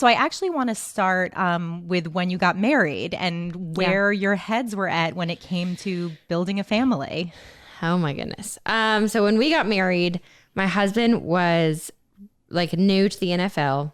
So I actually want to start with when you got married and where your heads were at when it came to building a family. Oh my goodness. So when we got married, my husband was like new to the NFL.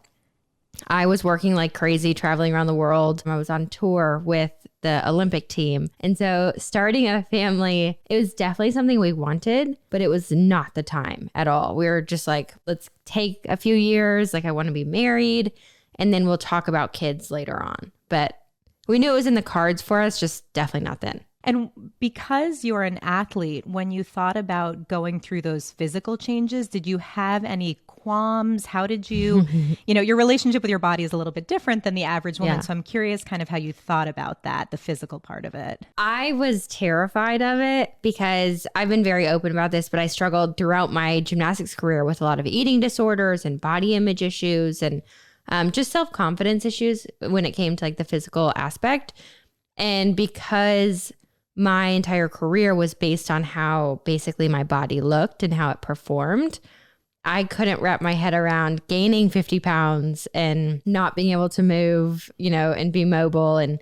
I was working like crazy, traveling around the world. I was on tour with the Olympic team. And so starting a family, it was definitely something we wanted, but it was not the time at all. We were just like, let's take a few years. Like, I want to be married and then we'll talk about kids later on. But we knew it was in the cards for us, just definitely not then. And because you're an athlete, when you thought about going through those physical changes, did you have any qualms? How did you, your relationship with your body is a little bit different than the average woman. Yeah. So I'm curious kind of how you thought about that, the physical part of it. I was terrified of it because I've been very open about this, but I struggled throughout my gymnastics career with a lot of eating disorders and body image issues and just self-confidence issues when it came to like the physical aspect. And because my entire career was based on how basically my body looked and how it performed, I couldn't wrap my head around gaining 50 pounds and not being able to move, and be mobile and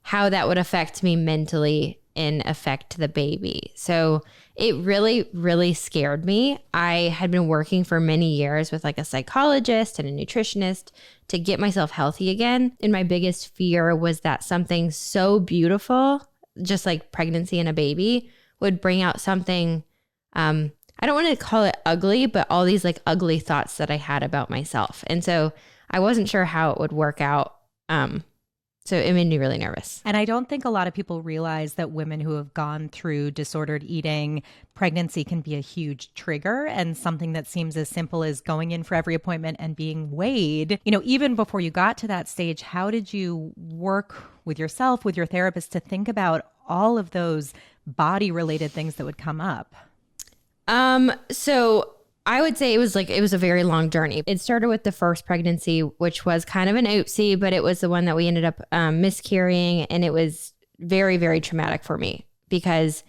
how that would affect me mentally and affect the baby. So it really, really scared me. I had been working for many years with like a psychologist and a nutritionist to get myself healthy again. And my biggest fear was that something so beautiful, just like pregnancy and a baby, would bring out something, I don't want to call it ugly, but all these like ugly thoughts that I had about myself. And so I wasn't sure how it would work out. So it made me really nervous. And I don't think a lot of people realize that women who have gone through disordered eating, pregnancy can be a huge trigger, and something that seems as simple as going in for every appointment and being weighed. Even before you got to that stage, how did you work with yourself, with your therapist, to think about all of those body-related things that would come up? So I would say it was a very long journey. It started with the first pregnancy, which was kind of an oopsie, but it was the one that we ended up miscarrying. And it was very, very traumatic for me because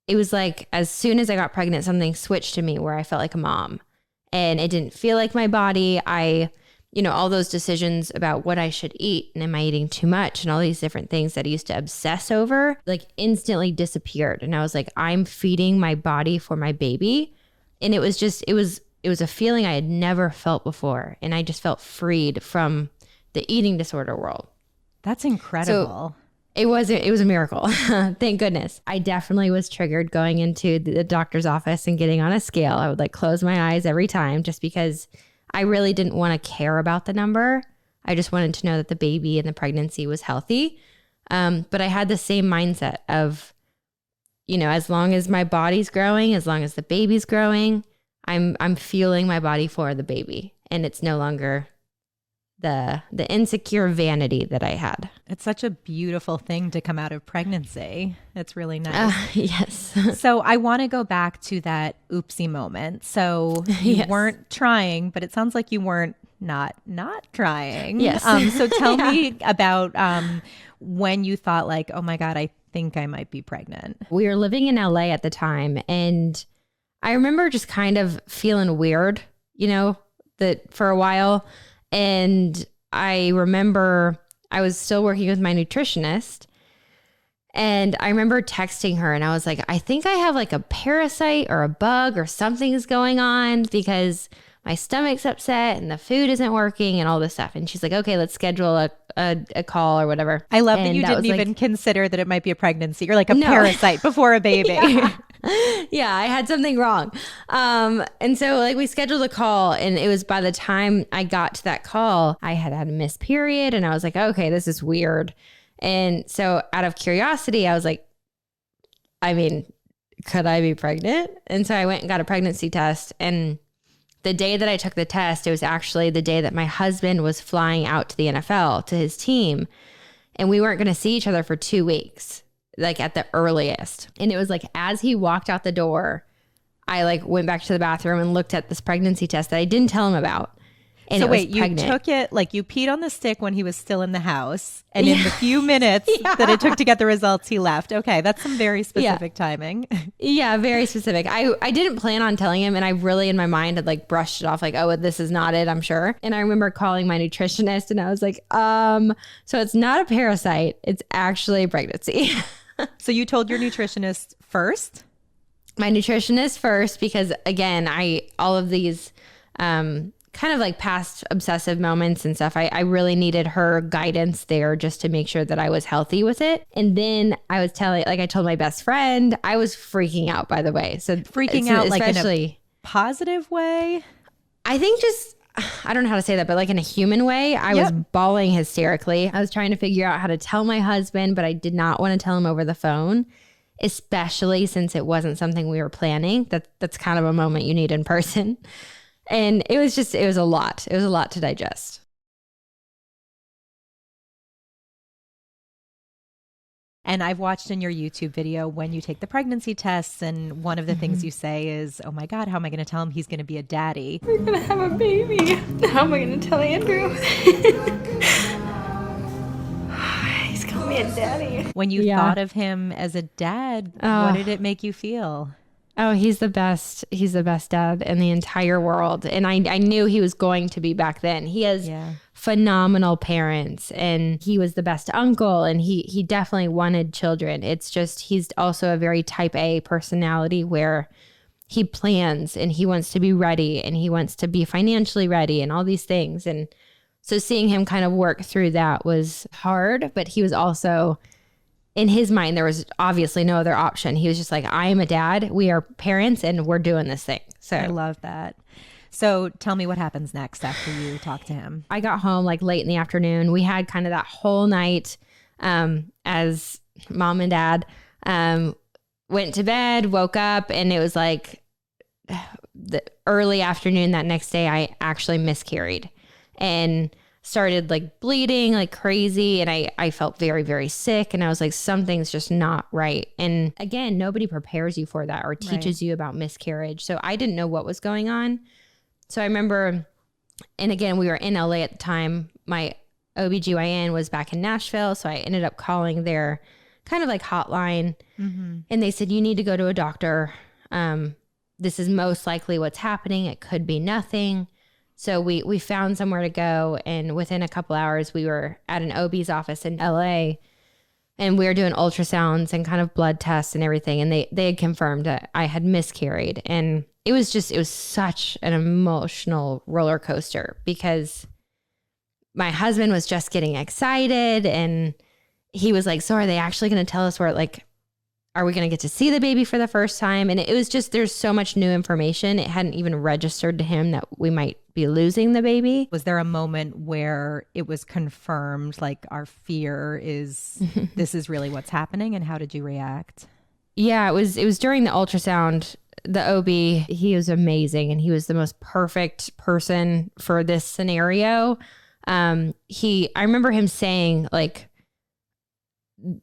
it was like, as soon as I got pregnant, something switched in me where I felt like a mom and it didn't feel like my body. All those decisions about what I should eat and am I eating too much and all these different things that I used to obsess over, like instantly disappeared. And I was like, I'm feeding my body for my baby. And it was a feeling I had never felt before. And I just felt freed from the eating disorder world. That's incredible. So it was a miracle. Thank goodness. I definitely was triggered going into the doctor's office and getting on a scale. I would like close my eyes every time just because I really didn't want to care about the number. I just wanted to know that the baby and the pregnancy was healthy. But I had the same mindset of, as long as my body's growing, as long as the baby's growing, I'm fueling my body for the baby. And it's no longer the insecure vanity that I had. It's such a beautiful thing to come out of pregnancy. It's really nice. Yes. So I want to go back to that oopsie moment. So you weren't trying, but it sounds like you weren't not trying. Yes. So tell me about when you thought like, oh my God, I think I might be pregnant. We were living in LA at the time. And I remember just kind of feeling weird, that for a while. And I remember I was still working with my nutritionist and I remember texting her and I was like, I think I have like a parasite or a bug or something is going on because my stomach's upset and the food isn't working and all this stuff. And she's like, okay, let's schedule a call or whatever. I love that you didn't even consider that it might be a pregnancy. You're like a parasite before a baby. Yeah, I had something wrong. And so like we scheduled a call and it was by the time I got to that call, I had a missed period and I was like, okay, this is weird. And so out of curiosity, I was like, could I be pregnant? And so I went and got a pregnancy test. And the day that I took the test, it was actually the day that my husband was flying out to the NFL to his team. And we weren't going to see each other for 2 weeks. Like at the earliest. And it was like, as he walked out the door, I like went back to the bathroom and looked at this pregnancy test that I didn't tell him about. And so it wait, was you pregnant. took it, like you peed on the stick when he was still in the house, and in the few minutes that it took to get the results, he left. Okay, that's some very specific timing. Yeah, very specific. I didn't plan on telling him, and I really in my mind had like brushed it off like, oh, this is not it, I'm sure. And I remember calling my nutritionist and I was like, so it's not a parasite, it's actually a pregnancy. So you told your nutritionist first? My nutritionist first, because again, all of these kind of like past obsessive moments and stuff, I really needed her guidance there just to make sure that I was healthy with it. And then I was I told my best friend, I was freaking out, by the way. So freaking out like in a positive way? I think I don't know how to say that, but like in a human way, I was bawling hysterically. I was trying to figure out how to tell my husband, but I did not want to tell him over the phone, especially since it wasn't something we were planning. That's kind of a moment you need in person. And it was a lot. It was a lot to digest. And I've watched in your YouTube video when you take the pregnancy tests, and one of the things you say is, oh my God, how am I going to tell him he's going to be a daddy? We're going to have a baby. How am I going to tell Andrew? He's going to be a daddy. When you thought of him as a dad, what did it make you feel? Oh, he's the best. He's the best dad in the entire world. And I knew he was going to be back then. He has phenomenal parents, and he was the best uncle, and he definitely wanted children. It's just, he's also a very type A personality where he plans and he wants to be ready and he wants to be financially ready and all these things. And so seeing him kind of work through that was hard, but he was also, in his mind, there was obviously no other option. He was just like, I am a dad. We are parents and we're doing this thing. So I love that. So tell me what happens next after you talk to him. I got home like late in the afternoon. We had kind of that whole night as mom and dad went to bed, woke up, and it was like the early afternoon that next day, I actually miscarried and started like bleeding like crazy. And I felt very, very sick. And I was like, something's just not right. And again, nobody prepares you for that or teaches you about miscarriage. So I didn't know what was going on. So I remember, and again, we were in LA at the time. My OBGYN was back in Nashville. So I ended up calling their kind of like hotline. And they said, you need to go to a doctor. This is most likely what's happening. It could be nothing. So we found somewhere to go, and within a couple hours, we were at an OB's office in LA, and we were doing ultrasounds and kind of blood tests and everything, and they had confirmed that I had miscarried. And it was such an emotional roller coaster because my husband was just getting excited, and he was like, so are they actually going to tell us are we going to get to see the baby for the first time? And it was just, there's so much new information. It hadn't even registered to him that we might be losing the baby. Was there a moment where it was confirmed, like our fear is this is really what's happening? And how did you react? Yeah, it was during the ultrasound. The OB, he was amazing, and he was the most perfect person for this scenario. I remember him saying like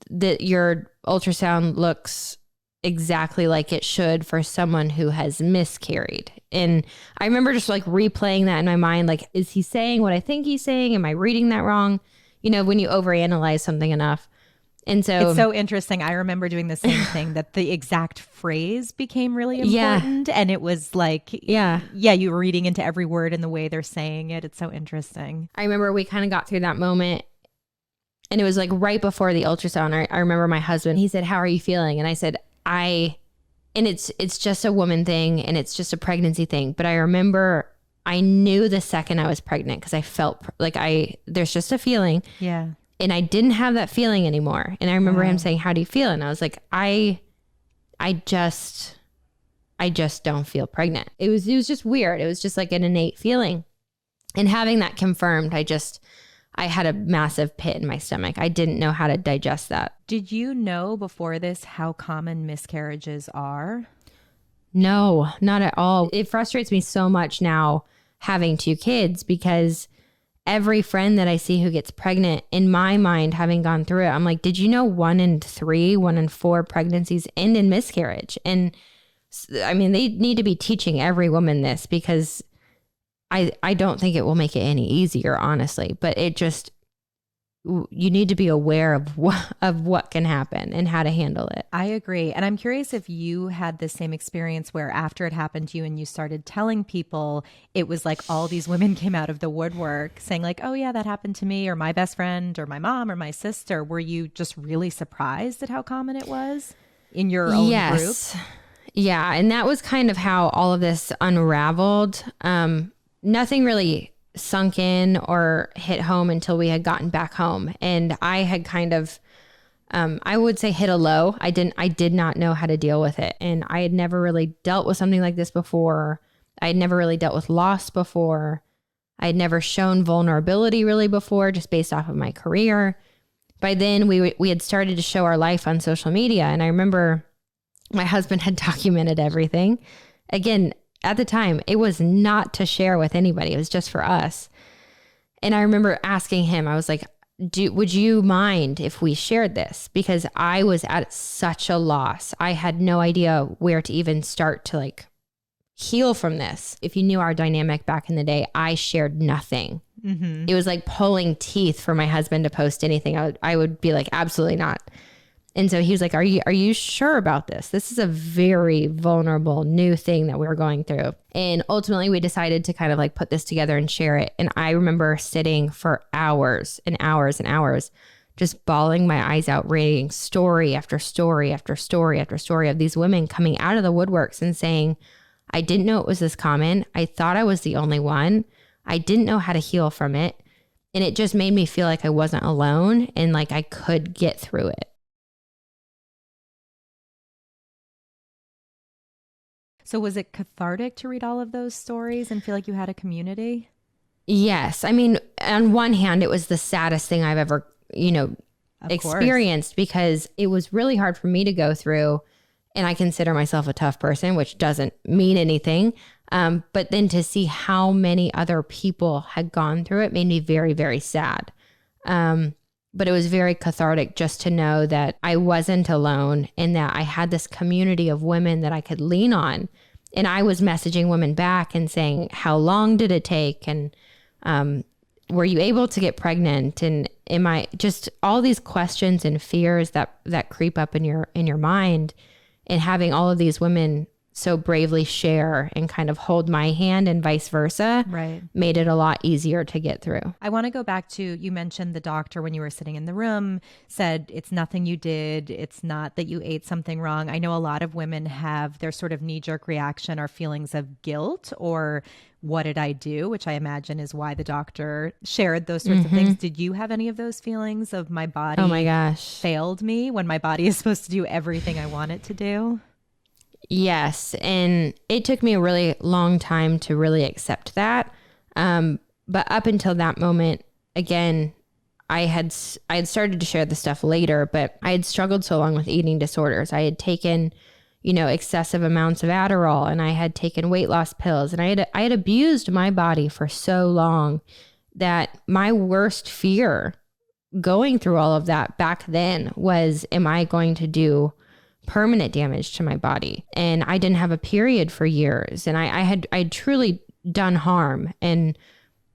that your ultrasound looks exactly like it should for someone who has miscarried. And I remember just like replaying that in my mind, like, is he saying what I think he's saying? Am I reading that wrong? You know, when you overanalyze something enough. And so it's so interesting. I remember doing the same thing, that the exact phrase became really important. And it was like, you were reading into every word and the way they're saying it. It's so interesting. I remember we kind of got through that moment, and it was like right before the ultrasound. I remember my husband, he said, how are you feeling? And I said, and it's just a woman thing, and it's just a pregnancy thing. But I remember I knew the second I was pregnant, because I felt like there's just a feeling. Yeah. And I didn't have that feeling anymore. And I remember him saying, how do you feel? And I was like, I just don't feel pregnant. It was just weird. It was just like an innate feeling. And having that confirmed, I had a massive pit in my stomach. I didn't know how to digest that. Did you know before this how common miscarriages are? No, not at all. It frustrates me so much now having 2 kids, because every friend that I see who gets pregnant, in my mind, having gone through it, I'm like, did you know 1 in 3, 1 in 4 pregnancies end in miscarriage? And I mean, they need to be teaching every woman this, because I don't think it will make it any easier, honestly, but it just, you need to be aware of what can happen and how to handle it. I agree. And I'm curious if you had the same experience where after it happened to you and you started telling people, it was like all these women came out of the woodwork saying like, oh yeah, that happened to me or my best friend or my mom or my sister. Were you just really surprised at how common it was in your own group? Yeah. And that was kind of how all of this unraveled. Nothing really sunk in or hit home until we had gotten back home. And I had kind of, I would say hit a low. I did not know how to deal with it. And I had never really dealt with something like this before. I had never really dealt with loss before. I had never shown vulnerability really before, just based off of my career. By then we had started to show our life on social media. And I remember my husband had documented everything. Again, at the time, it was not to share with anybody. It was just for us. And I remember asking him, I was like, would you mind if we shared this? Because I was at such a loss. I had no idea where to even start to like heal from this. If you knew our dynamic back in the day, I shared nothing. Mm-hmm. It was like pulling teeth for my husband to post anything. I would be like, absolutely not. And so he was like, are you sure about this? This is a very vulnerable new thing that we're going through. And ultimately we decided to kind of like put this together and share it. And I remember sitting for hours and hours and hours, just bawling my eyes out, reading story after story after story after story of these women coming out of the woodworks and saying, I didn't know it was this common. I thought I was the only one. I didn't know how to heal from it. And it just made me feel like I wasn't alone and like I could get through it. So was it cathartic to read all of those stories and feel like you had a community? Yes. I mean, on one hand, it was the saddest thing I've ever, experienced because it was really hard for me to go through. And I consider myself a tough person, which doesn't mean anything. But then to see how many other people had gone through it made me very, very sad. But it was very cathartic just to know that I wasn't alone and that I had this community of women that I could lean on. And I was messaging women back and saying, how long did it take? And were you able to get pregnant? And am I just all these questions and fears that creep up in your mind, and having all of these women so bravely share and kind of hold my hand and vice versa, right, made it a lot easier to get through. I want to go back to, you mentioned the doctor when you were sitting in the room said, it's nothing you did. It's not that you ate something wrong. I know a lot of women have their sort of knee-jerk reaction or feelings of guilt or what did I do, which I imagine is why the doctor shared those sorts of things. Did you have any of those feelings of my body, oh my gosh, failed me when my body is supposed to do everything I want it to do? Yes. And it took me a really long time to really accept that. But up until that moment, again, I had started to share the stuff later, but I had struggled so long with eating disorders. I had taken, excessive amounts of Adderall, and I had taken weight loss pills, and I had abused my body for so long that my worst fear going through all of that back then was, am I going to do permanent damage to my body? And I didn't have a period for years, and I'd truly done harm. And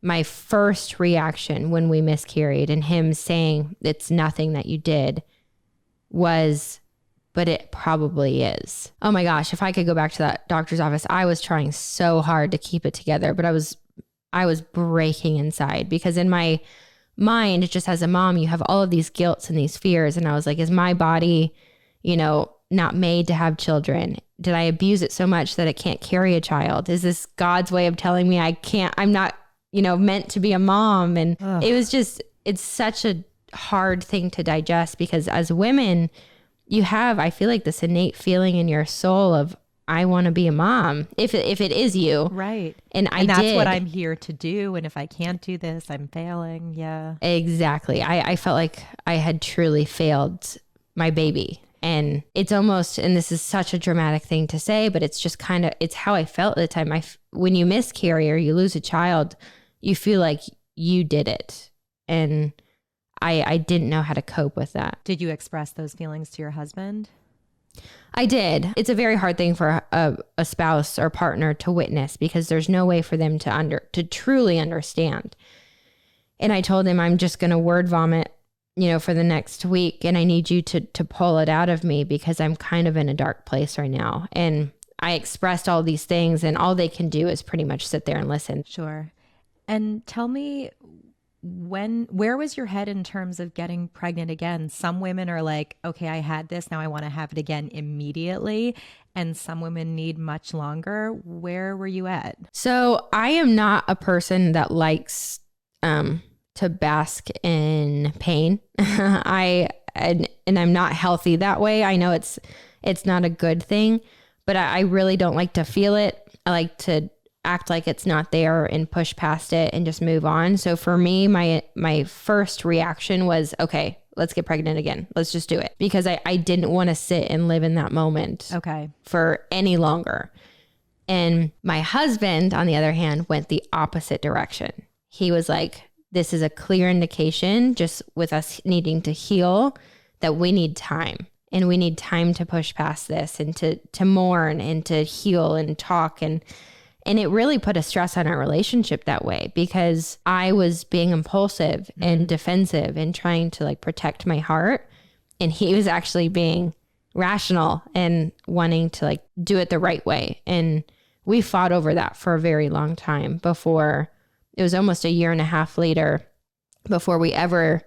my first reaction when we miscarried and him saying it's nothing that you did was, but it probably is. Oh my gosh, if I could go back to that doctor's office, I was trying so hard to keep it together, but I was breaking inside, because in my mind, just as a mom, you have all of these guilts and these fears. And I was like, is my body, not made to have children? Did I abuse it so much that it can't carry a child? Is this God's way of telling me I'm not, meant to be a mom? And it was just, it's such a hard thing to digest, because as women, you have, I feel like, this innate feeling in your soul of, I want to be a mom, if it is you. Right. And that's what I'm here to do. And if I can't do this, I'm failing. Yeah, exactly. I felt like I had truly failed my baby. And it's almost, and this is such a dramatic thing to say, but it's just kind of, it's how I felt at the time. When you miscarry or you lose a child, you feel like you did it. And I didn't know how to cope with that. Did you express those feelings to your husband? I did. It's a very hard thing for a spouse or partner to witness because there's no way for them to truly understand. And I told him, I'm just going to word vomit, for the next week. And I need you to pull it out of me because I'm kind of in a dark place right now. And I expressed all these things and all they can do is pretty much sit there and listen. Sure. And tell me, where was your head in terms of getting pregnant again? Some women are like, okay, I had this, now I want to have it again immediately. And some women need much longer. Where were you at? So I am not a person that likes to bask in pain. And I'm not healthy that way. I know it's not a good thing, but I really don't like to feel it. I like to act like it's not there and push past it and just move on. So for me, my first reaction was, okay, let's get pregnant again. Let's just do it. Because I didn't want to sit and live in that moment for any longer. And my husband, on the other hand, went the opposite direction. He was like, this is a clear indication, just with us needing to heal, that we need time. And we need time to push past this and to mourn and to heal and talk. And it really put a stress on our relationship that way because I was being impulsive and defensive and trying to like protect my heart. And he was actually being rational and wanting to like do it the right way. And we fought over that for a very long time before it was almost a year and a half later before we ever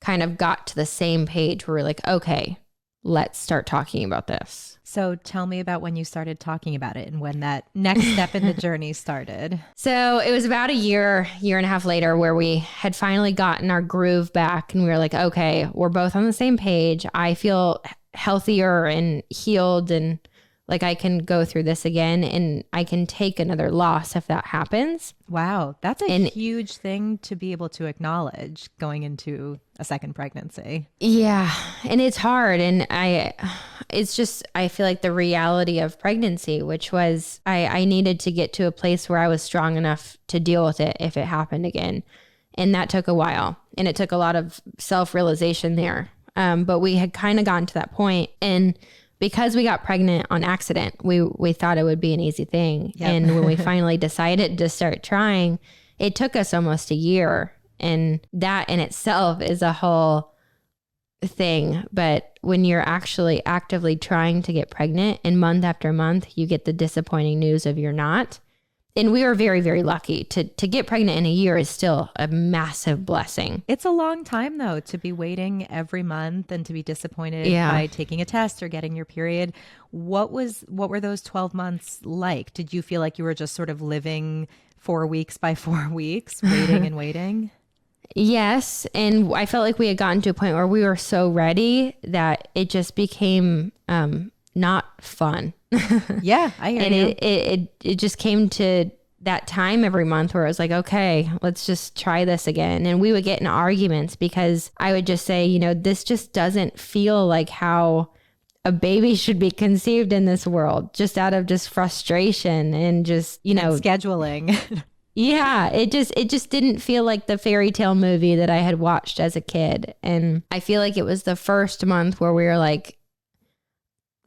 kind of got to the same page where we're like, okay, let's start talking about this. So tell me about when you started talking about it and when that next step in the journey started. So it was about a year and a half later where we had finally gotten our groove back and we were like, okay, we're both on the same page. I feel healthier and healed and like I can go through this again and I can take another loss if that happens. Wow. That's a huge thing to be able to acknowledge going into a second pregnancy. Yeah. And it's hard. And I feel like the reality of pregnancy, which was I needed to get to a place where I was strong enough to deal with it if it happened again. And that took a while and it took a lot of self-realization there. But we had kind of gotten to that point and because we got pregnant on accident, we thought it would be an easy thing. Yep. And when we finally decided to start trying, it took us almost a year. And that in itself is a whole thing. But when you're actually actively trying to get pregnant and month after month, you get the disappointing news of you're not. And we were very, very lucky to get pregnant in a year is still a massive blessing. It's a long time though, to be waiting every month and to be disappointed by taking a test or getting your period. What were those 12 months like? Did you feel like you were just sort of living 4 weeks by 4 weeks, waiting and waiting? Yes. And I felt like we had gotten to a point where we were so ready that it just became not fun. Yeah, I hear you. It just came to that time every month where I was like, okay, let's just try this again. And we would get in arguments because I would just say, this just doesn't feel like how a baby should be conceived in this world, just out of just frustration and just, and scheduling. Yeah, it just didn't feel like the fairy tale movie that I had watched as a kid. And I feel like it was the first month where we were like,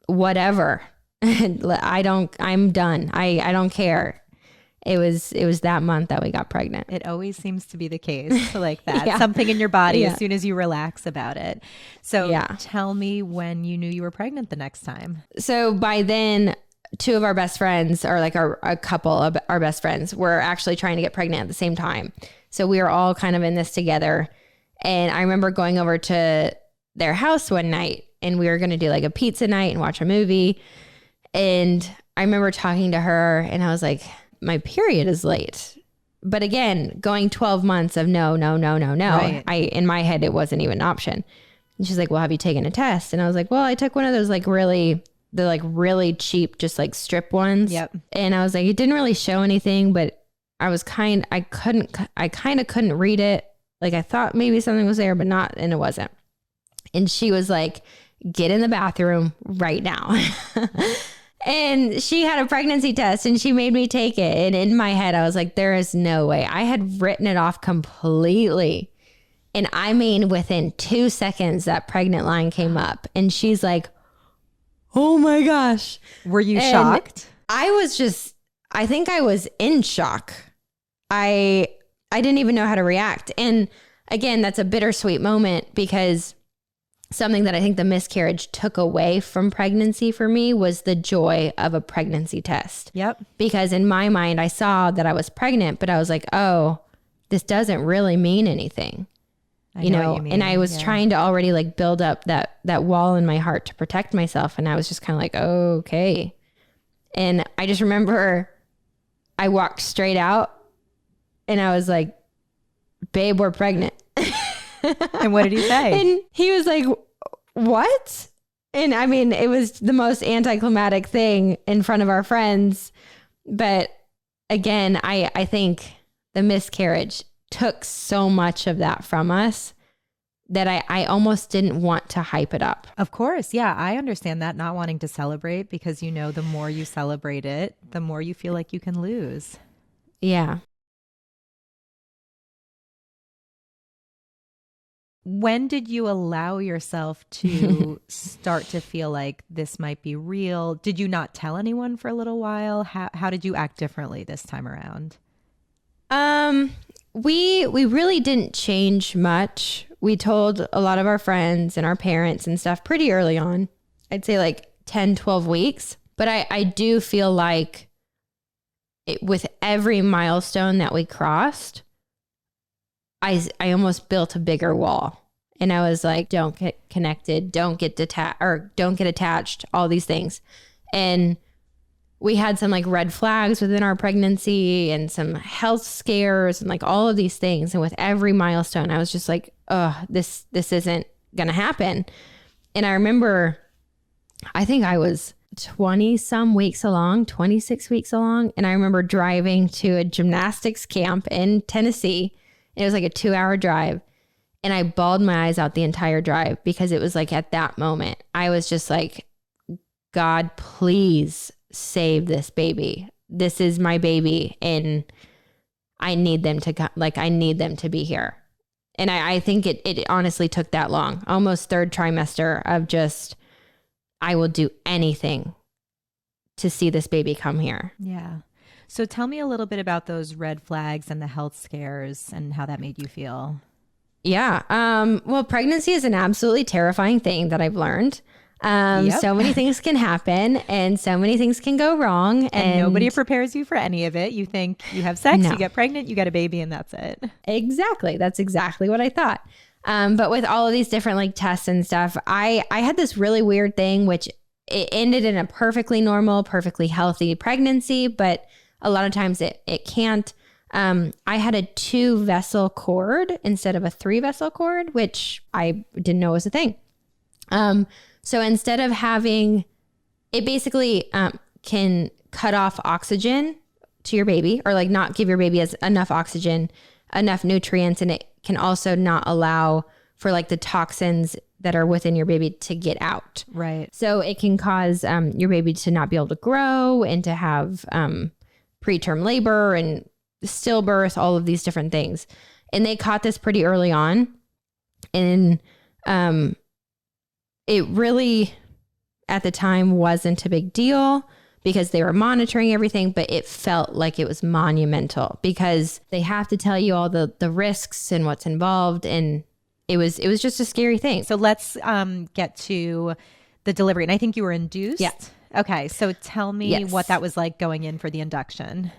whatever. I'm done. I don't care. It was that month that we got pregnant. It always seems to be the case like that. Yeah. Something in your body as soon as you relax about it. So tell me when you knew you were pregnant the next time. So by then, two of our best friends, or like a couple of our best friends, were actually trying to get pregnant at the same time. So we were all kind of in this together. And I remember going over to their house one night and we were going to do like a pizza night and watch a movie. And I remember talking to her and I was like, my period is late. But again, going 12 months of no. Right. In my head, it wasn't even an option. And she's like, well, have you taken a test? And I was like, well, I took one of those the really cheap, just like strip ones. Yep. And I was like, it didn't really show anything, but I kind of couldn't read it. Like I thought maybe something was there, but not, and it wasn't. And she was like, get in the bathroom right now. And she had a pregnancy test and she made me take it. And in my head, I was like, there is no way. I had written it off completely. And I mean, within 2 seconds, that pregnant line came up and she's like, oh my gosh. Were you shocked? I think I was in shock. I didn't even know how to react. And again, that's a bittersweet moment because something that I think the miscarriage took away from pregnancy for me was the joy of a pregnancy test. Yep. Because in my mind, I saw that I was pregnant, but I was like, oh, this doesn't really mean anything. You know what you mean. And I was trying to already like build up that wall in my heart to protect myself. And I was just kind of like, oh, okay. And I just remember I walked straight out and I was like, babe, we're pregnant. And what did he say? And he was like, what? And I mean, it was the most anticlimactic thing in front of our friends. But again, I think the miscarriage took so much of that from us that I almost didn't want to hype it up. Of course. Yeah. I understand that, not wanting to celebrate, because you know, the more you celebrate it, the more you feel like you can lose. Yeah. When did you allow yourself to start to feel like this might be real? Did you not tell anyone for a little while? How did you act differently this time around? We really didn't change much. We told a lot of our friends and our parents and stuff pretty early on. I'd say like 10, 12 weeks. But I do feel like with every milestone that we crossed, I almost built a bigger wall. And I was like, don't get connected, don't get attached, all these things. And we had some like red flags within our pregnancy and some health scares and like all of these things. And with every milestone, I was just like, oh, this isn't going to happen. And I remember, I think I was 20 some weeks along, 26 weeks along. And I remember driving to a gymnastics camp in Tennessee. It was like a 2-hour drive. And I bawled my eyes out the entire drive because it was like at that moment, I was just like, God, please save this baby. This is my baby. And I need them to I need them to be here. And I think it honestly took that long, almost third trimester of just, I will do anything to see this baby come here. Yeah. So tell me a little bit about those red flags and the health scares and how that made you feel. Yeah. Well, pregnancy is an absolutely terrifying thing that I've learned. So many things can happen and so many things can go wrong. And nobody prepares you for any of it. You think you have sex, you get pregnant, you get a baby, and that's it. Exactly. That's exactly what I thought. But with all of these different like tests and stuff, I had this really weird thing, which it ended in a perfectly normal, perfectly healthy pregnancy, but a lot of times it can't. I had a 2-vessel cord instead of a 3-vessel cord, which I didn't know was a thing. So instead of having, it basically can cut off oxygen to your baby, or like not give your baby enough oxygen, enough nutrients, and it can also not allow for like the toxins that are within your baby to get out. Right. So it can cause your baby to not be able to grow and to have preterm labor and stillbirth, all of these different things. And they caught this pretty early on. And it really, at the time, wasn't a big deal because they were monitoring everything, but it felt like it was monumental because they have to tell you all the risks and what's involved. And it was just a scary thing. So let's get to the delivery. And I think you were induced. Yeah. Okay. So tell me what that was like going in for the induction.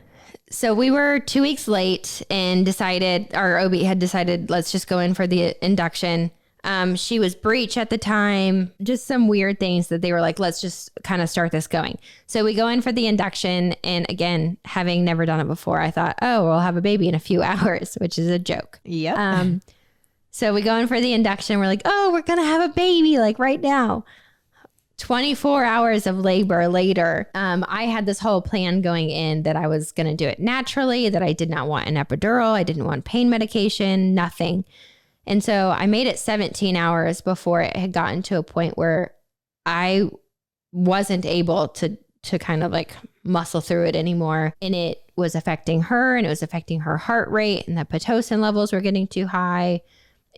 So we were 2 weeks late and our OB had decided, let's just go in for the induction. She was breech at the time, just some weird things that they were like, let's just kind of start this going. So we go in for the induction. And again, having never done it before, I thought, oh, we'll have a baby in a few hours, which is a joke. Yep. So we go in for the induction. We're like, oh, we're going to have a baby like right now. 24 hours of labor later, I had this whole plan going in that I was going to do it naturally, that I did not want an epidural. I didn't want pain medication, nothing. And so I made it 17 hours before it had gotten to a point where I wasn't able to kind of like muscle through it anymore. And it was affecting her and it was affecting her heart rate, and the Pitocin levels were getting too high.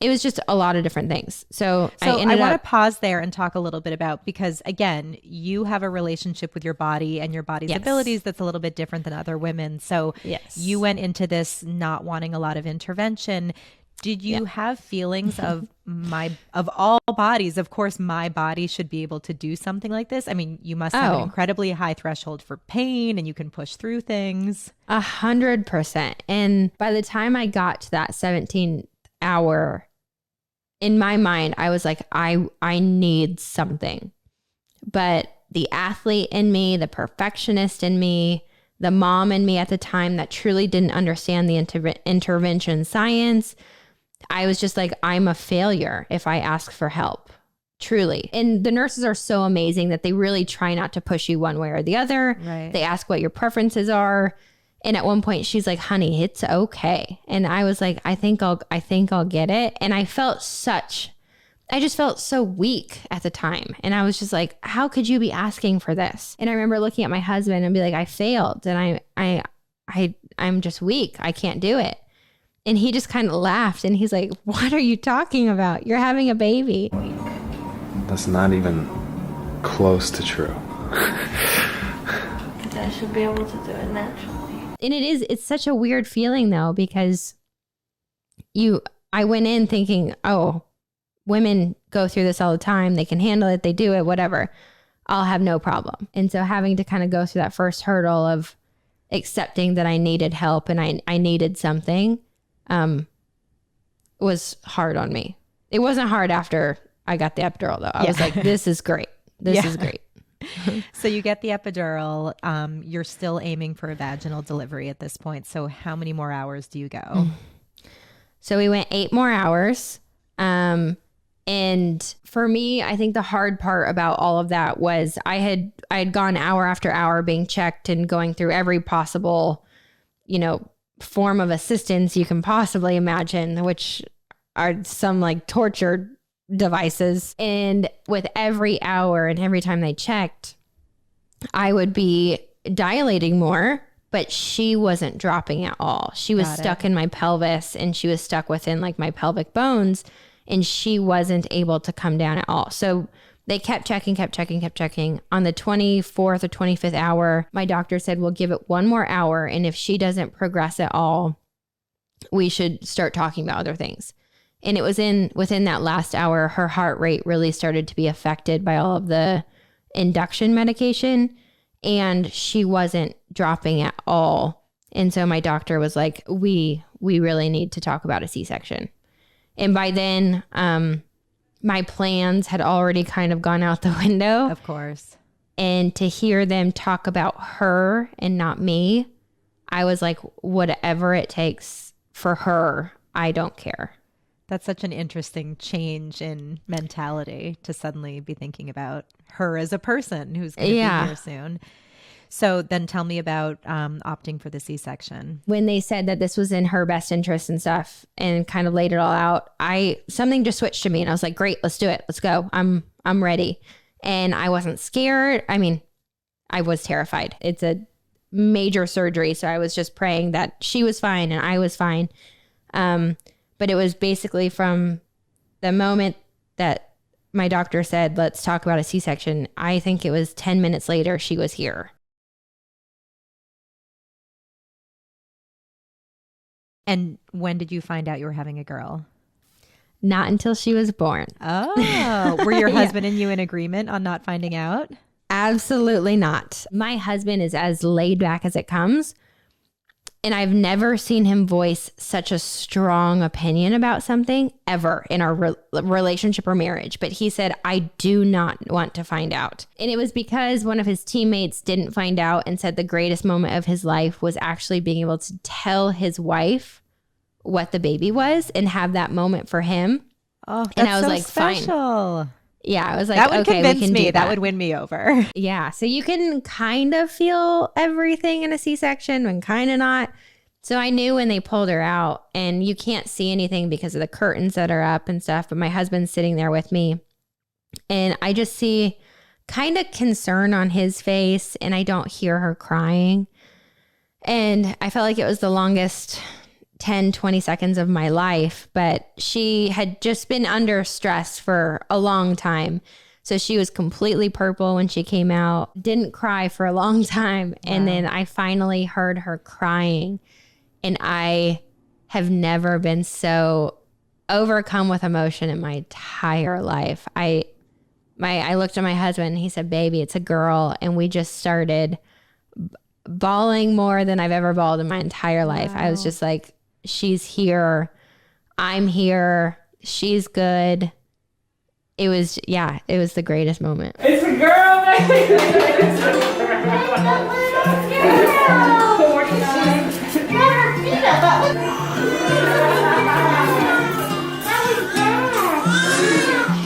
it was just a lot of different things. So I ended want to up, pause there and talk a little bit about, because again, you have a relationship with your body and your body's Yes. abilities that's a little bit different than other women. So Yes. you went into this not wanting a lot of intervention. Did you have feelings of all bodies, of course, my body should be able to do something like this? I mean, you must have an incredibly high threshold for pain and you can push through things. 100%. And by the time I got to that 17th hour, in my mind, I was like, I need something. But the athlete in me, the perfectionist in me, the mom in me at the time that truly didn't understand the intervention science, I was just like, I'm a failure if I ask for help, truly. And the nurses are so amazing that they really try not to push you one way or the other. Right. They ask what your preferences are. And at one point she's like, honey, it's okay. And I was like, I think I'll get it. And I just felt so weak at the time. And I was just like, how could you be asking for this? And I remember looking at my husband and be like, I failed. And I'm just weak. I can't do it. And he just kind of laughed and he's like, what are you talking about? You're having a baby. That's not even close to true. I should be able to do it naturally. And it's such a weird feeling though, because I went in thinking, oh, women go through this all the time. They can handle it. They do it, whatever. I'll have no problem. And so having to kind of go through that first hurdle of accepting that I needed help and I needed something was hard on me. It wasn't hard after I got the epidural though. I was like, this is great. This is great. So you get the epidural. You're still aiming for a vaginal delivery at this point. So how many more hours do you go? So we went 8 more hours. And for me, I think the hard part about all of that was I had gone hour after hour being checked and going through every possible, form of assistance you can possibly imagine, which are some like torture devices. And with every hour and every time they checked, I would be dilating more, but she wasn't dropping at all. She was stuck in my pelvis and she was stuck within like my pelvic bones and she wasn't able to come down at all. So they kept checking. On the 24th or 25th hour, my doctor said, we'll give it 1 more hour. And if she doesn't progress at all, we should start talking about other things. And it was within that last hour, her heart rate really started to be affected by all of the induction medication and she wasn't dropping at all. And so my doctor was like, we really need to talk about a C-section. And by then, my plans had already kind of gone out the window. Of course. And to hear them talk about her and not me, I was like, whatever it takes for her, I don't care. That's such an interesting change in mentality to suddenly be thinking about her as a person who's going to be here soon. So then tell me about opting for the C-section. When they said that this was in her best interest and stuff and kind of laid it all out, something just switched to me and I was like, great, let's do it. Let's go. I'm ready. And I wasn't scared. I mean, I was terrified. It's a major surgery. So I was just praying that she was fine and I was fine. But it was basically from the moment that my doctor said, let's talk about a C-section, I think it was 10 minutes later, she was here. And when did you find out you were having a girl? Not until she was born. Oh, were your husband and you in agreement on not finding out? Absolutely not. My husband is as laid back as it comes. And I've never seen him voice such a strong opinion about something ever in our relationship or marriage. But he said, I do not want to find out. And it was because one of his teammates didn't find out and said the greatest moment of his life was actually being able to tell his wife what the baby was and have that moment for him. Oh, that's and I was so like, special. Fine. Yeah, I was like, that would okay, convince we can me. do That would win me over. Yeah. So you can kind of feel everything in a C-section and kind of not. So I knew when they pulled her out, and you can't see anything because of the curtains that are up and stuff, but my husband's sitting there with me and I just see kind of concern on his face and I don't hear her crying. And I felt like it was the longest 10, 20 seconds of my life, but she had just been under stress for a long time. So she was completely purple when she came out, didn't cry for a long time. Wow. And then I finally heard her crying, and I have never been so overcome with emotion in my entire life. I looked at my husband and he said, "Baby, it's a girl." And we just started bawling more than I've ever bawled in my entire life. Wow. I was just like, she's here. I'm here. She's good. It was the greatest moment. It's a girl, baby. It's a girl.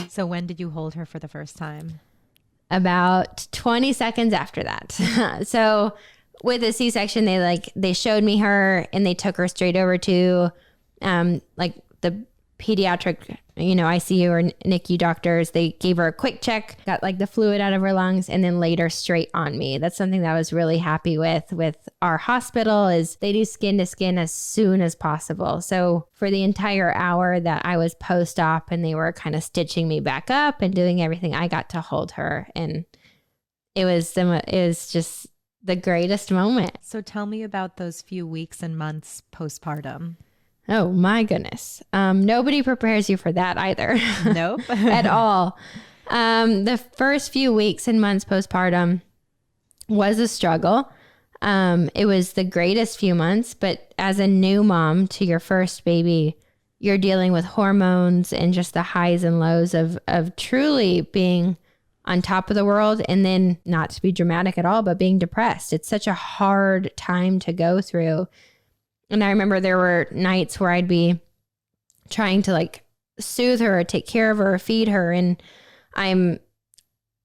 So when did you hold her for the first time? About 20 seconds after that. So with a C-section, they showed me her and they took her straight over to like the pediatric, ICU or NICU doctors. They gave her a quick check, got like the fluid out of her lungs, and then laid her straight on me. That's something that I was really happy with our hospital, is they do skin to skin as soon as possible. So for the entire hour that I was post-op and they were kind of stitching me back up and doing everything, I got to hold her, and it was just the greatest moment. So tell me about those few weeks and months postpartum. Oh my goodness. Nobody prepares you for that either. Nope. At all. The first few weeks and months postpartum was a struggle. It was the greatest few months, but as a new mom to your first baby, you're dealing with hormones and just the highs and lows of truly being on top of the world, and then, not to be dramatic at all, but being depressed. It's such a hard time to go through. And I remember there were nights where I'd be trying to like soothe her or take care of her or feed her, and I'm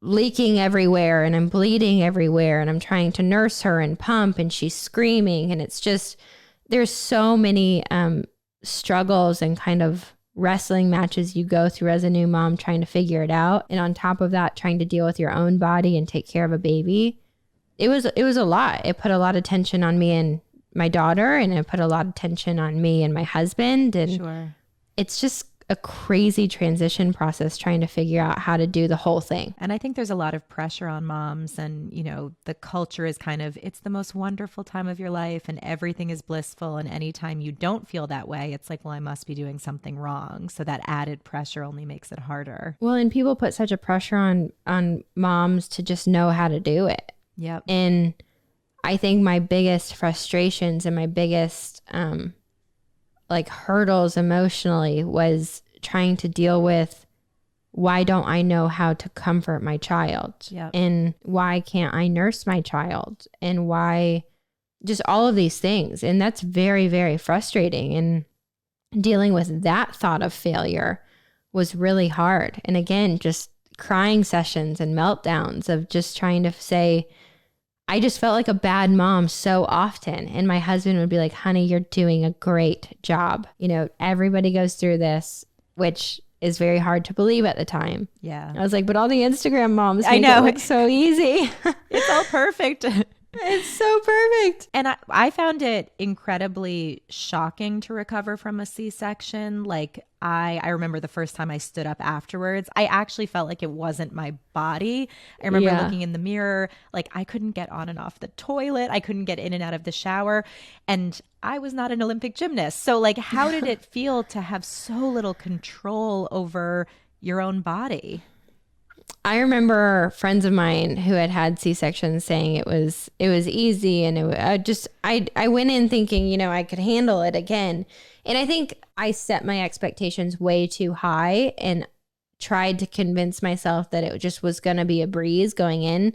leaking everywhere and I'm bleeding everywhere, and I'm trying to nurse her and pump, and she's screaming. And it's just, there's so many struggles and kind of wrestling matches you go through as a new mom trying to figure it out. And on top of that, trying to deal with your own body and take care of a baby. It was a lot. It put a lot of tension on me and my daughter, and it put a lot of tension on me and my husband. And sure. It's just a crazy transition process trying to figure out how to do the whole thing. And I think there's a lot of pressure on moms, and, the culture is kind of, it's the most wonderful time of your life and everything is blissful. And anytime you don't feel that way, it's like, well, I must be doing something wrong. So that added pressure only makes it harder. Well, and people put such a pressure on moms to just know how to do it. Yep. And I think my biggest frustrations and my biggest hurdles emotionally was trying to deal with, why don't I know how to comfort my child? Yep. And why can't I nurse my child? And why, just all of these things. And that's very, very frustrating. And dealing with that thought of failure was really hard. And again, just crying sessions and meltdowns of just trying to say, I just felt like a bad mom so often. And my husband would be like, "Honey, you're doing a great job. Everybody goes through this," which is very hard to believe at the time. Yeah. I was like, but all the Instagram moms make it look so easy. It's all perfect. It's so perfect. And I found it incredibly shocking to recover from a C-section. Like I remember the first time I stood up afterwards, I actually felt like it wasn't my body. I remember looking in the mirror, like I couldn't get on and off the toilet. I couldn't get in and out of the shower. And I was not an Olympic gymnast. So like, how did it feel to have so little control over your own body? I remember friends of mine who had C-sections saying it was easy, and I went in thinking, I could handle it again. And I think I set my expectations way too high and tried to convince myself that it just was going to be a breeze going in.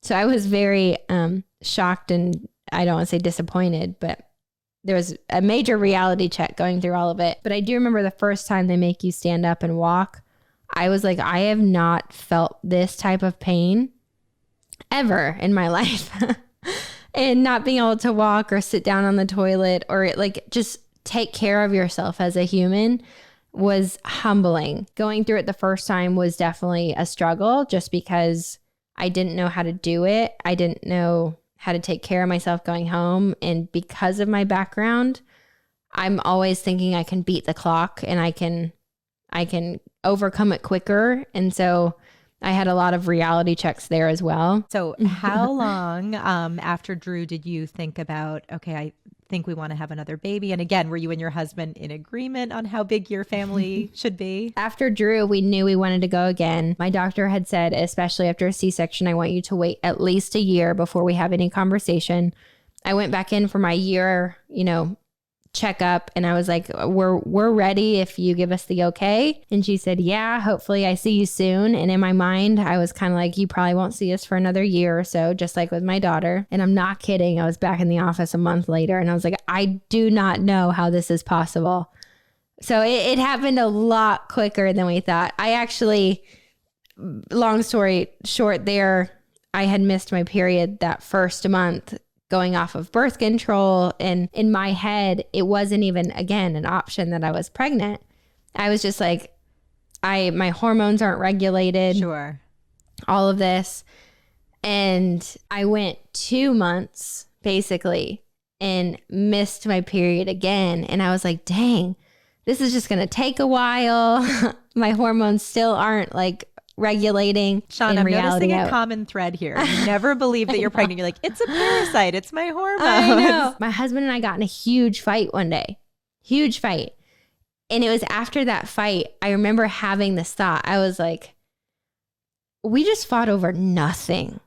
So I was very shocked, and I don't want to say disappointed, but there was a major reality check going through all of it. But I do remember the first time they make you stand up and walk, I was like, I have not felt this type of pain ever in my life. And not being able to walk or sit down on the toilet or just take care of yourself as a human was humbling. Going through it the first time was definitely a struggle, just because I didn't know how to do it. I didn't know how to take care of myself going home. And because of my background, I'm always thinking I can beat the clock and I can overcome it quicker. And so I had a lot of reality checks there as well. So how long after Drew did you think about, okay, I think we want to have another baby? And again, were you and your husband in agreement on how big your family should be? After Drew, we knew we wanted to go again. My doctor had said, especially after a C-section, I want you to wait at least a year before we have any conversation. I went back in for my year, checkup, and I was like, we're ready if you give us the okay. And she said, yeah, hopefully I see you soon. And in my mind, I was kind of like, you probably won't see us for another year or so, just like with my daughter. And I'm not kidding. I was back in the office a month later and I was like, I do not know how this is possible. So it happened a lot quicker than we thought. I actually, long story short there, I had missed my period that first month going off of birth control. And in my head, it wasn't even, again, an option that I was pregnant. I was just like, my hormones aren't regulated. Sure. All of this. And I went 2 months basically and missed my period again. And I was like, dang, this is just going to take a while. My hormones still aren't like regulating. Shawn, I'm noticing a common thread here. You never believe that you're pregnant. You're like, it's a parasite. It's my hormones. I know. My husband and I got in a huge fight one day. Huge fight. And it was after that fight, I remember having this thought. I was like, we just fought over nothing.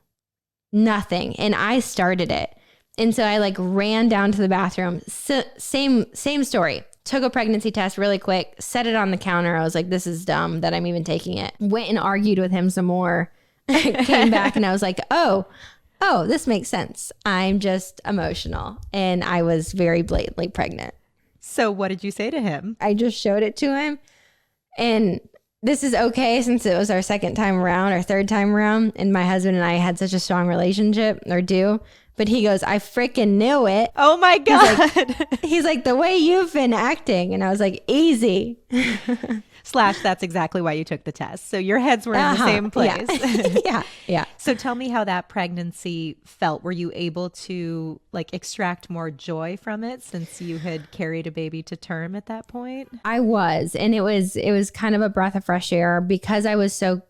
Nothing. And I started it. And so I like ran down to the bathroom. Same story. Took a pregnancy test really quick, set it on the counter. I was like, this is dumb that I'm even taking it. Went and argued with him some more. Came back and I was like, oh, this makes sense. I'm just emotional. And I was very blatantly pregnant. So what did you say to him? I just showed it to him. And this is okay since it was our second time around or third time around. And my husband and I had such a strong relationship, or do. But he goes, I freaking knew it. Oh my God. He's like, the way you've been acting. And I was like, easy. / that's exactly why you took the test. So your heads were in the same place. Yeah. So tell me how that pregnancy felt. Were you able to like extract more joy from it since you had carried a baby to term at that point? I was. And it was kind of a breath of fresh air because I was so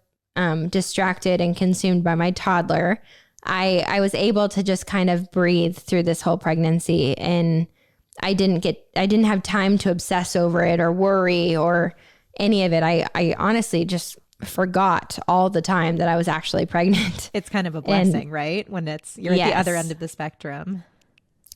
distracted and consumed by my toddler. I was able to just kind of breathe through this whole pregnancy, and I didn't have time to obsess over it or worry or any of it. I honestly just forgot all the time that I was actually pregnant. It's kind of a blessing, right? When you're at the other end of the spectrum.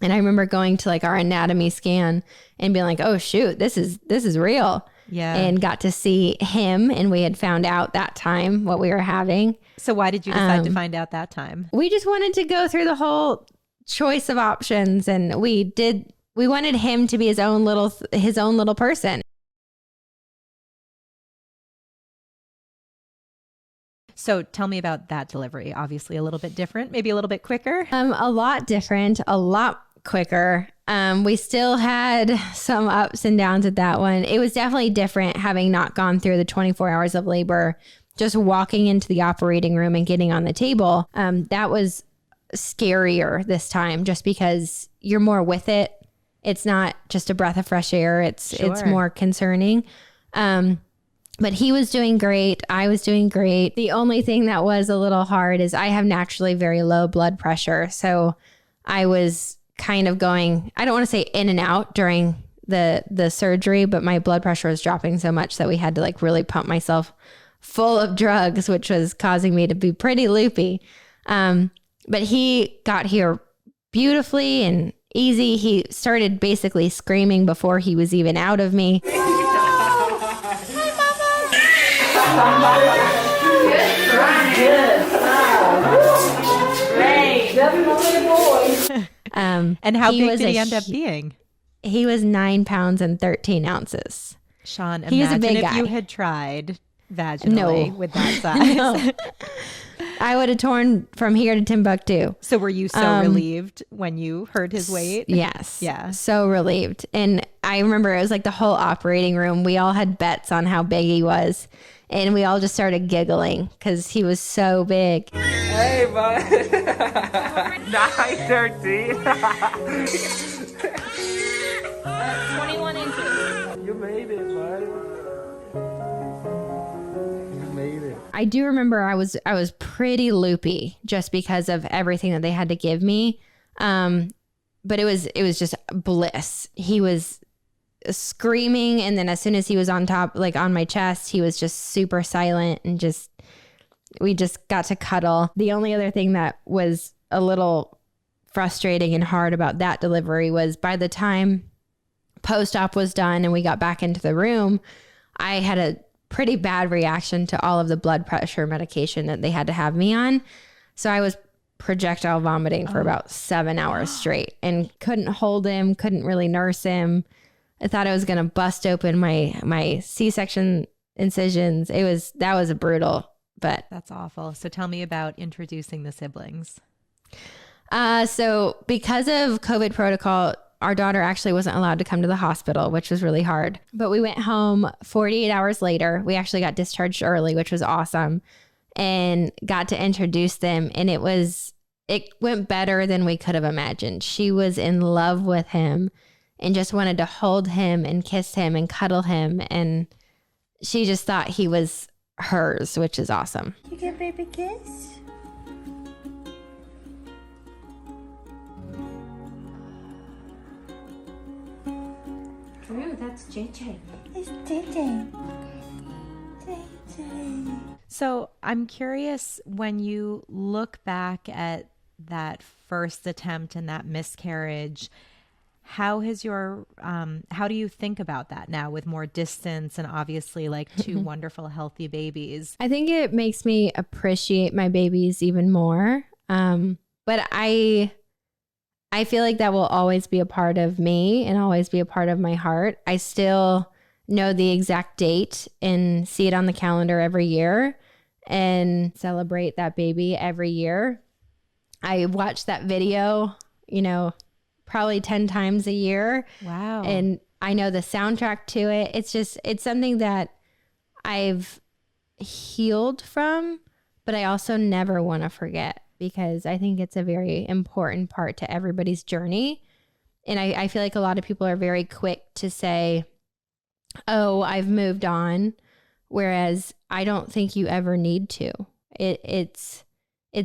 And I remember going to like our anatomy scan and being like, oh shoot, this is real. Yeah. And got to see him, and we had found out that time what we were having. So why did you decide to find out that time? We just wanted to go through the whole choice of options, and we wanted him to be his own little person. So tell me about that delivery. Obviously a little bit different, maybe a little bit quicker. A lot different, a lot quicker. We still had some ups and downs with that one. It was definitely different having not gone through the 24 hours of labor. Just walking into the operating room and getting on the table, that was scarier this time just because you're more with it. It's not just a breath of fresh air. It's more concerning. But he was doing great. I was doing great. The only thing that was a little hard is I have naturally very low blood pressure. So I was kind of going, I don't want to say in and out during the surgery, but my blood pressure was dropping so much that we had to like really pump myself full of drugs, which was causing me to be pretty loopy. But he got here beautifully and easy. He started basically screaming before he was even out of me. And how big did he end up being? He was 9 pounds and 13 ounces. Shawn, he was a big if guy. You had tried vaginally with that size. No. I would have torn from here to Timbuktu. So were you so relieved when you heard his weight? Yes. Yeah. So relieved. And I remember it was like the whole operating room. We all had bets on how big he was. And we all just started giggling because he was so big. Hey, bud. 9:13. 21 inches. You made it, bud. You made it. I do remember I was pretty loopy just because of everything that they had to give me. But it was just bliss. He was screaming, and then as soon as he was on top, like on my chest, he was just super silent, and we just got to cuddle. The only other thing that was a little frustrating and hard about that delivery was by the time post-op was done and we got back into the room, I had a pretty bad reaction to all of the blood pressure medication that they had to have me on. So I was projectile vomiting for about 7 hours straight and couldn't hold him, couldn't really nurse him. I thought I was going to bust open my C-section incisions. That was a brutal, but That's awful. So tell me about introducing the siblings. So because of COVID protocol, our daughter actually wasn't allowed to come to the hospital, which was really hard. But we went home 48 hours later. We actually got discharged early, which was awesome, and got to introduce them. And it went better than we could have imagined. She was in love with him and just wanted to hold him and kiss him and cuddle him. And she just thought he was hers, which is awesome. You get baby kiss? Ooh, that's JJ. It's JJ. JJ. So I'm curious, when you look back at that first attempt and that miscarriage, how do you think about that now with more distance and obviously like two wonderful, healthy babies? I think it makes me appreciate my babies even more. But I feel like that will always be a part of me and always be a part of my heart. I still know the exact date and see it on the calendar every year and celebrate that baby every year. I watch that video, probably 10 times a year. Wow. And I know the soundtrack to it. It's something that I've healed from, but I also never want to forget, because I think it's a very important part to everybody's journey. And I feel like a lot of people are very quick to say, oh, I've moved on. Whereas I don't think you ever need to. It's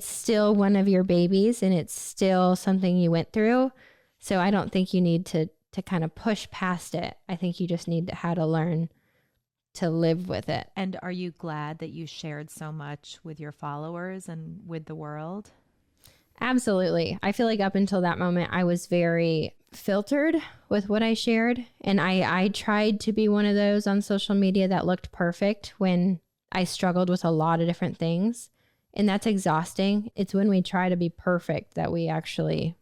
still one of your babies, and it's still something you went through. So I don't think you need to kind of push past it. I think you just need how to learn to live with it. And are you glad that you shared so much with your followers and with the world? Absolutely. I feel like up until that moment, I was very filtered with what I shared. And I tried to be one of those on social media that looked perfect when I struggled with a lot of different things. And that's exhausting. It's when we try to be perfect that we actually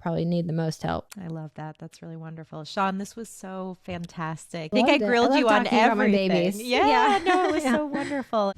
probably need the most help. I love that. That's really wonderful. Shawn, this was so fantastic. I think I grilled I you love on talking about my everything. babies. Yeah, no, it was so wonderful.